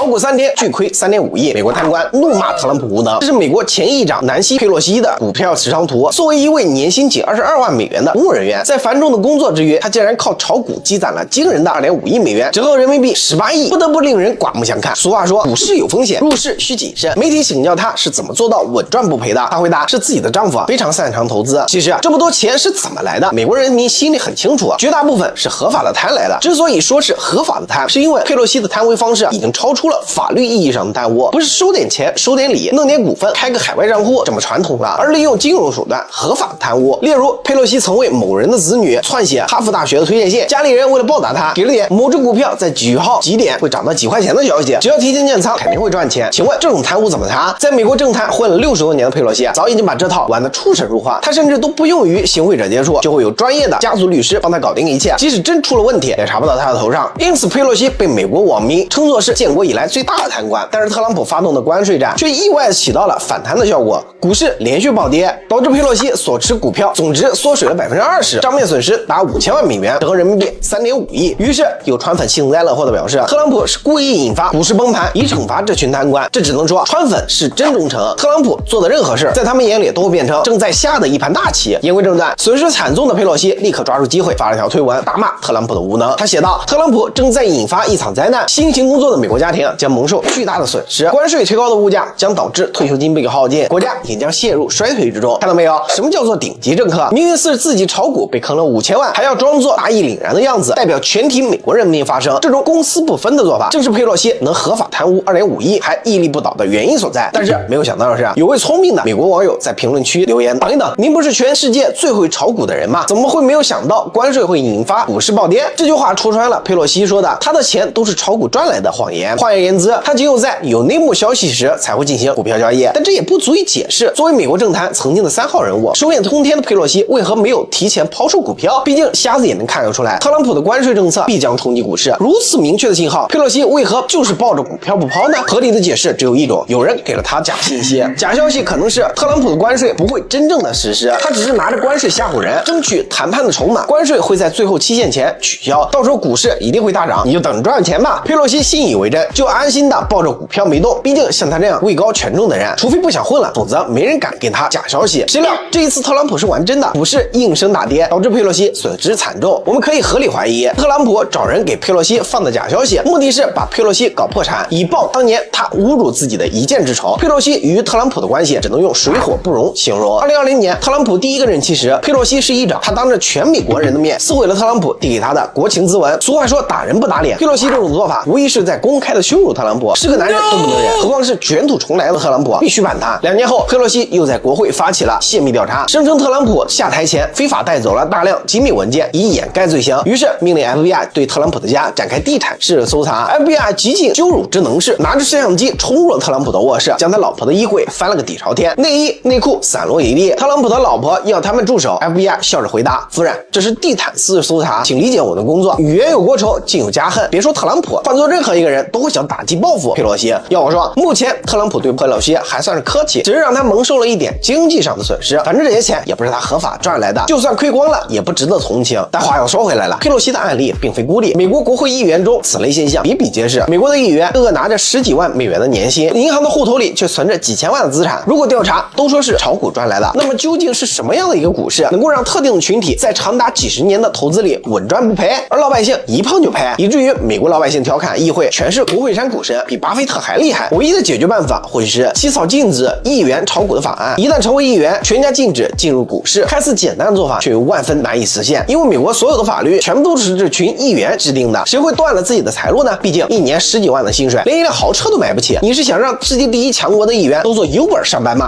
股3天巨虧3.5億，美國貪官怒罵特朗普無能。這是美國前議長南希·佩洛西的股票持倉圖。作為一位年薪僅22萬美元的公務人員，在繁重的工作之餘，他竟然靠炒股積攒了驚人的2.5億美元，折合人民幣18億，不得不令人刮目相看。俗話說，股市有風險，入市需謹慎。媒體請教他是怎麼做到穩賺不賠的，他回答是自己的丈夫非常擅長投資。其實這麼多錢是怎麼來的，美國人民心裡很清楚，絕大部分是合法的貪來的。之所以說是合法的貪，是因為佩洛西的貪污方式已經超出了法律意義上的貪污，不是收點錢收點禮，弄點股份開個海外賬戶这麼傳統了，而利用金融手段合法的貪污。例如佩洛西曾為某人的子女撰寫哈佛大學的推薦信，家裡人為了報答他，給了點某只股票在幾號幾點會漲到幾塊錢的消息，只要提前建倉肯定會賺錢。請問這種貪污怎麼查？在美國政壇混了60多年的佩洛西早已經把這套玩得出神入化，他甚至都不用與行贿者接觸，就會有專業的家族律師幫他搞定一切，即使真出了問題也查不到他的頭上。因此佩洛西被美国网民稱作是建國以來最大的貪官。但是特朗普发动的關稅戰卻意外起到了反彈的效果，股市連續暴跌，導致佩洛西所持股票總值縮水了20%，賬面損失達5000萬美元，折合人民幣3.5億。於是有川粉幸災樂禍的表示，特朗普是故意引發股市崩盤，以懲罰這群貪官。這只能說川粉是真忠誠，特朗普做的任何事在他們眼裡都會變成正在下的一盤大棋。言歸正傳，損失慘重的佩洛西立刻抓住機會發了條推文，大罵特朗普的無能。他寫道，特朗普正在引發一場災難，辛勤工作的美國家庭將蒙受巨大的損失，關稅推高的物價將導致退休金被耗盡，國家也將陷入衰退之中。看到沒有，什麼叫做頂級政客？明明是自己炒股被坑了5000萬，還要裝作大義凛然的樣子，代表全體美國人民發聲。這種公私不分的做法，正是佩洛西能合法貪污2.5億還屹立不倒的原因所在。但是沒有想到的是，有位聰明的美國網友在評論區留言：等一等，您不是全世界最會炒股的人嗎？怎麼會沒有想到關稅會引發股市暴跌？這句話戳穿了佩洛西說的他的錢都是炒股賺來的謊言。換而言之，他只有在有內幕消息時才會進行股票交易。但這也不足以解釋作為美國政壇曾經的3號人物、手眼通天的佩洛西為何沒有提前拋售股票。畢竟瞎子也能看得出来，特朗普的關稅政策必將衝擊股市，如此明確的信號，佩洛西為何就是抱着股票不拋呢？合理的解釋只有一種，有人給了他假信息。假消息可能是特朗普的關稅不會真正的實施，他只是拿着關稅嚇唬人，爭取談判的籌碼。關稅會在最後期限前取消，到時候股市一定會大漲，你就等着賺錢吧。佩洛西信以為真，就安心的抱着股票没动。畢竟像他這樣位高權重的人，除非不想混了，否則沒人敢給他假消息。誰料這一次特朗普是玩真的，股市应声大跌，導致佩洛西損失慘重。我們可以合理懷疑，特朗普找人給佩洛西放的假消息，目的是把佩洛西搞破產，以報當年他侮辱自己的一箭之仇。佩洛西與特朗普的關係只能用水火不容形容。2020年特朗普第一個任期時，佩洛西是議長，他當着全美國人的面撕毀了特朗普遞給他的國情咨文。俗話說打人不打臉，佩洛西這種做法無疑是在公開的羞辱特朗普，是個男人都不能忍，何況是捲土重來的特朗普，必須反彈。2年後，佩洛西又在國會發起了泄密調查，聲稱特朗普下台前非法帶走了大量機密文件，以掩蓋罪行。於是命令 FBI 對特朗普的家展開地毯式的搜查。FBI 极盡羞辱之能事，拿着攝像機衝入了特朗普的臥室，將他老婆的衣櫃翻了個底朝天，內衣內褲散落一地。特朗普的老婆要他們住手， FBI 笑着回答：夫人，這是地毯式搜查，請理解我的工作，與冤有國仇，近有家恨。別說特朗普，換做任何一個人都會想打擊報復佩洛西。要我說，目前特朗普對佩洛西還算是客氣，只是讓他蒙受了一點經濟上的損失，反正這些錢也不是他合法賺來的，就算虧光了也不值得同情。但話又說回來了，佩洛西的案例並非孤立，美國國會議員中此類現象比比皆是。美國的議員個個拿着10幾萬美元的年薪，銀行的戶頭裡卻存着幾千萬的資產。如果調查都說是炒股賺來的，那麼究竟是什麼樣的一個股市能夠讓特定的群體在長達幾十年的投資裡穩賺不賠，而老百姓一碰就賠，以至於美國老百姓調侃議會全是国會山股神，比巴菲特還厲害。唯一的解決辦法或許是起草禁止議員炒股的法案，一旦成為議员，全家禁止进入股市。看似簡单的做法，卻又万分難以實現，因為美國所有的法律全部都是这群議員制定的，誰會斷了自己的財路呢？畢竟一年10幾萬的薪水，連一輛豪車都買不起。你是想讓世界第一強國的議員都做 Uber 上班嗎？